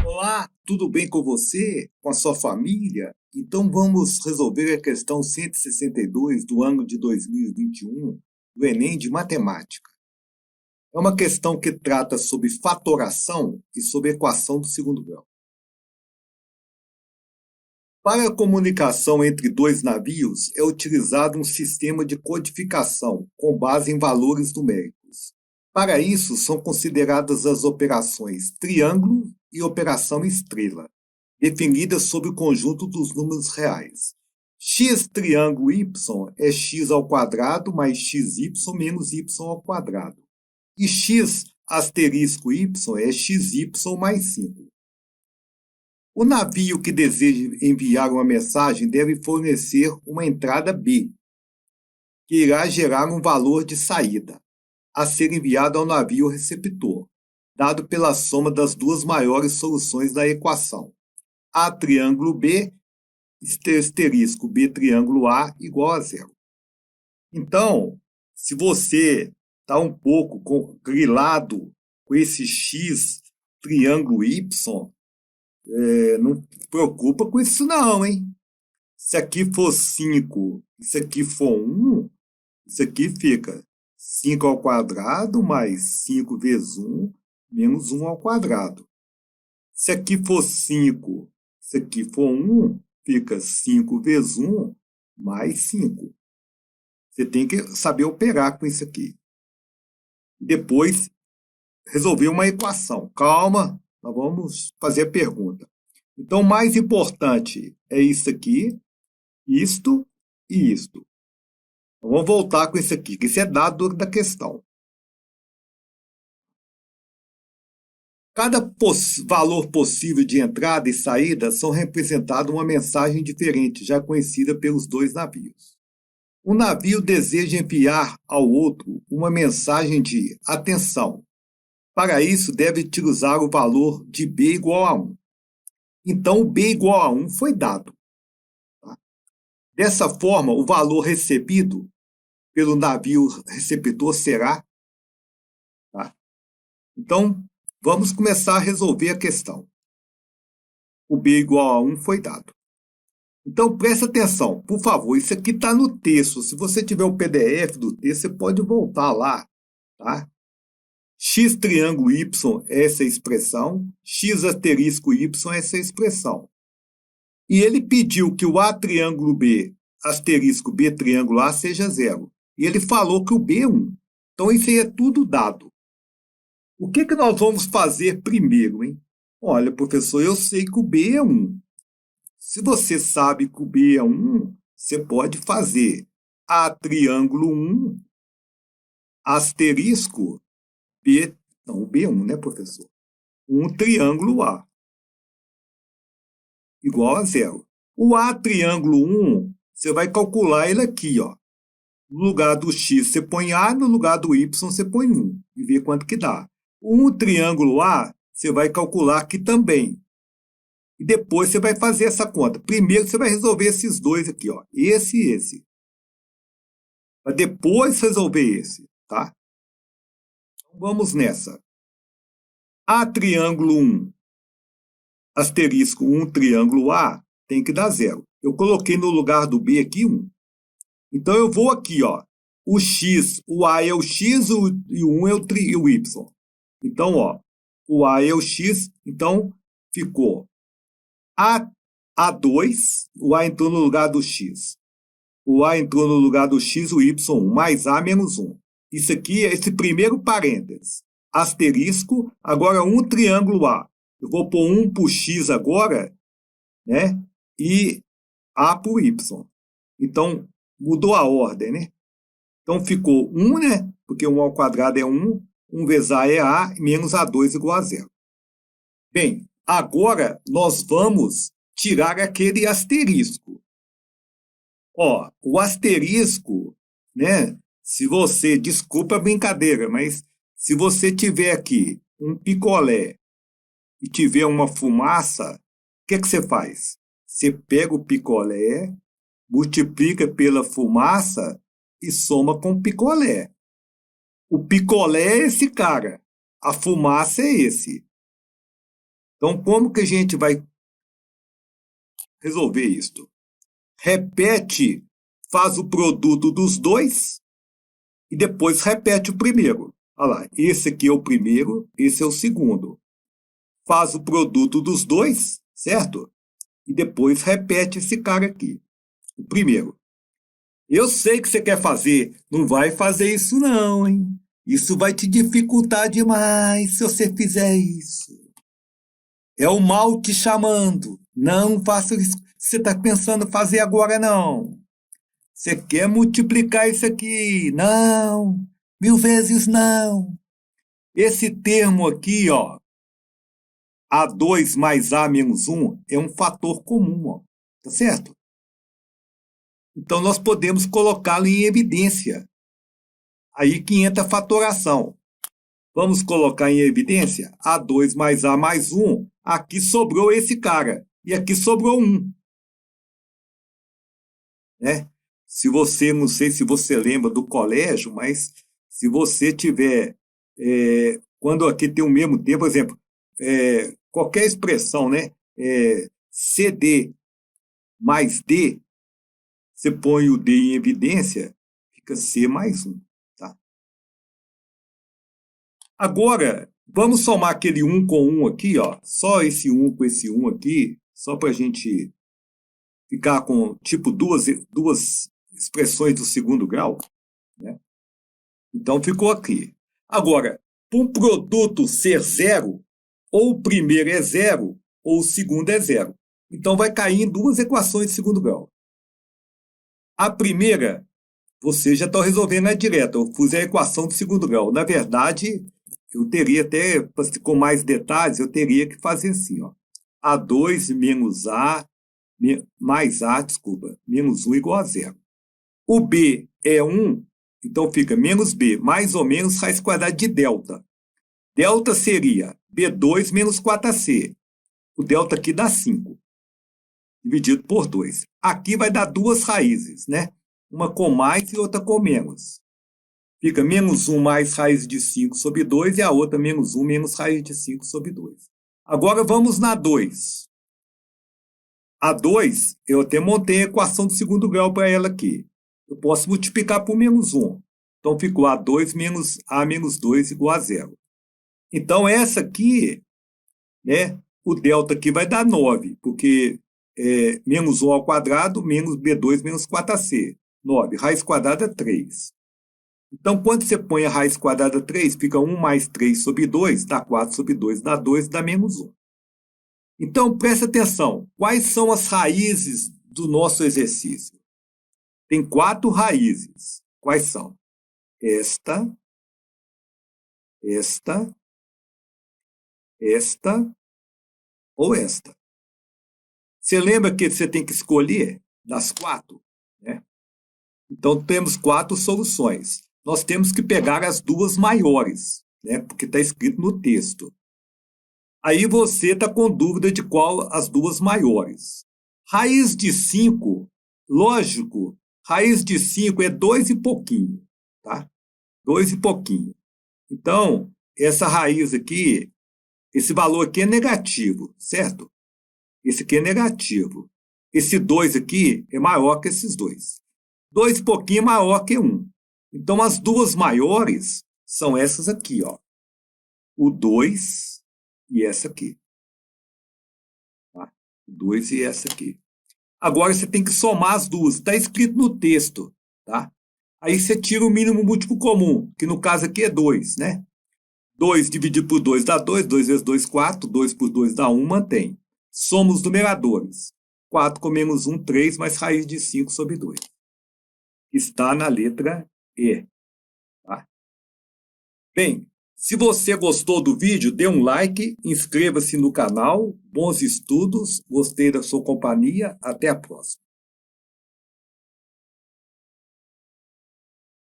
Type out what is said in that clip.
Olá, tudo bem com você? Com a sua família? Então vamos resolver a questão 162 do ano de 2021 do Enem de Matemática. É uma questão que trata sobre fatoração e sobre equação do segundo grau. Para a comunicação entre dois navios, é utilizado um sistema de codificação com base em valores numéricos. Para isso, são consideradas as operações triângulo e operação estrela, definidas sob o conjunto dos números reais. X triângulo y é x ao quadrado mais xy menos y ao quadrado. E x asterisco y é xy mais 5. O navio que deseja enviar uma mensagem deve fornecer uma entrada B, que irá gerar um valor de saída, a ser enviado ao navio receptor, dado pela soma das duas maiores soluções da equação. A triângulo B, asterisco B triângulo A, igual a zero. Então, se você está um pouco grilado com esse X triângulo Y, não preocupa com isso não, hein? Se aqui for 5, se aqui for 1, isso aqui fica 5 ao quadrado mais 5 vezes 1, menos 1 ao quadrado. Se aqui for 5, se aqui for 1, fica 5 vezes 1 mais 5. Você tem que saber operar com isso aqui. Depois, resolver uma equação. Calma, nós vamos fazer a pergunta. Então, o mais importante é isso aqui, isto e isto. Então, vamos voltar com isso aqui, que isso é dado da questão. Cada valor possível de entrada e saída são representados uma mensagem diferente, já conhecida pelos dois navios. Um navio deseja enviar ao outro uma mensagem de atenção. Para isso, deve utilizar o valor de B igual a 1. Então, o B igual a 1 foi dado. Tá? Dessa forma, o valor recebido pelo navio receptor será. Tá? Então, vamos começar a resolver a questão. O B igual a 1 foi dado. Então, presta atenção, por favor, isso aqui está no texto. Se você tiver o PDF do texto, você pode voltar lá. Tá? X triângulo Y é essa expressão, X asterisco Y é essa expressão. E ele pediu que o A triângulo B, asterisco B triângulo A, seja zero. E ele falou que o B é 1. Então, isso aí é tudo dado. O que nós vamos fazer primeiro, hein? Olha, professor, eu sei que o B é 1. Se você sabe que o B é 1, você pode fazer A triângulo 1, asterisco B, não, o B1, né, professor? Um triângulo A, igual a zero. O A triângulo 1, você vai calcular ele aqui, ó. No lugar do X você põe A, no lugar do Y você põe 1, e vê quanto que dá. O triângulo A, você vai calcular aqui também. E depois você vai fazer essa conta. Primeiro você vai resolver esses dois aqui, ó. Esse e esse. Para depois resolver esse, tá? Então vamos nessa. A triângulo 1, asterisco 1 triângulo A, tem que dar zero. Eu coloquei no lugar do B aqui 1. Então eu vou aqui, ó. O X, o A é o X e o 1 é o Y. Então, ó, o A é o X, então ficou A2, o A entrou no lugar do X. O A entrou no lugar do X, o Y1, mais A menos 1. Isso aqui é esse primeiro parênteses. Asterisco, agora um triângulo A. Eu vou pôr 1 para o X agora, né? E A para o Y. Então, mudou a ordem, né? Então, ficou 1, né? Porque 1 ao quadrado é 1. 1 vezes A é A, menos A2 igual a zero. Bem, agora nós vamos tirar aquele asterisco. Ó, o asterisco, né? Se você, desculpa a brincadeira, mas se você tiver aqui um picolé e tiver uma fumaça, o que você faz? Você pega o picolé, multiplica pela fumaça e soma com o picolé. O picolé é esse cara. a fumaça é esse. Então, como que a gente vai resolver isto? Repete, faz o produto dos dois e depois repete o primeiro. Olha lá, esse aqui é o primeiro, esse é o segundo. Faz o produto dos dois, certo? E depois repete esse cara aqui, o primeiro. Eu sei que você quer fazer, não vai fazer isso não, hein? Isso vai te dificultar demais se você fizer isso. É o mal te chamando. Não faça isso que você está pensando fazer agora, não. Você quer multiplicar isso aqui? Não. 1000 vezes não. Esse termo aqui, ó, A2 mais A menos 1, é um fator comum, ó. Tá certo? Então, nós podemos colocá-lo em evidência. Aí que entra a fatoração. Vamos colocar em evidência A2 mais A mais 1. Aqui sobrou esse cara. E aqui sobrou 1. Né? Se você, não sei se você lembra do colégio, mas se você tiver, quando aqui tem o mesmo tempo, por exemplo, qualquer expressão, né? CD mais D, você põe o D em evidência, fica C mais 1. Tá? Agora, vamos somar aquele 1 com 1 aqui, ó. Só esse 1 com esse 1 aqui, só para a gente ficar com, tipo, duas expressões do segundo grau. Né? Então, ficou aqui. Agora, para um produto ser zero, ou o primeiro é zero, ou o segundo é zero. Então, vai cair em duas equações de segundo grau. A primeira, você já está resolvendo direto. Eu pus a equação de segundo grau. Na verdade, eu teria até, com mais detalhes, eu teria que fazer assim, ó. A2 menos A mais A, desculpa, menos 1 igual a zero. O B é 1, então fica menos B, mais ou menos raiz quadrada de delta. Delta seria B2 menos 4AC. O delta aqui dá 5, dividido por 2. Aqui vai dar duas raízes, né? Uma com mais e outra com menos. Fica menos 1 mais raiz de 5 sobre 2 e a outra menos 1 menos raiz de 5 sobre 2. Agora vamos na 2. A 2, eu até montei a equação de segundo grau para ela aqui. Eu posso multiplicar por menos 1. Então, ficou A2 menos A menos 2 igual a 0. Então, essa aqui, né, o delta aqui vai dar 9, porque menos 1 ao quadrado menos B2 menos 4AC. 9. Raiz quadrada 3. Então, quando você põe a raiz quadrada 3, fica 1 mais 3 sobre 2, dá 4 sobre 2, dá 2, dá menos 1. Então, presta atenção. Quais são as raízes do nosso exercício? Tem 4 raízes. Quais são? Esta, ou esta. Você lembra que você tem que escolher das 4? Né? Então, temos 4 soluções. Nós temos que pegar as duas maiores, né? Porque está escrito no texto. Aí você está com dúvida de qual as duas maiores. Raiz de 5, lógico, raiz de 5 é 2 e pouquinho, tá? 2 e pouquinho. Então, essa raiz aqui, esse valor aqui é negativo, certo? Esse aqui é negativo. Esse 2 aqui é maior que esses dois. 2 e pouquinho é maior que 1. Então, as duas maiores são essas aqui, ó. O 2 e essa aqui. Tá? 2 e essa aqui. Agora você tem que somar as duas. Está escrito no texto. Tá? Aí você tira o mínimo múltiplo comum, que no caso aqui é 2, né? 2 dividido por 2 dá 2, 2 vezes 2, 4, 2 por 2 dá 1, mantém. Soma os numeradores. 4 com menos 1, 3, mais raiz de 5 sobre 2. Está na letra E. Tá? Bem, se você gostou do vídeo, dê um like, inscreva-se no canal, bons estudos, gostei da sua companhia, até a próxima.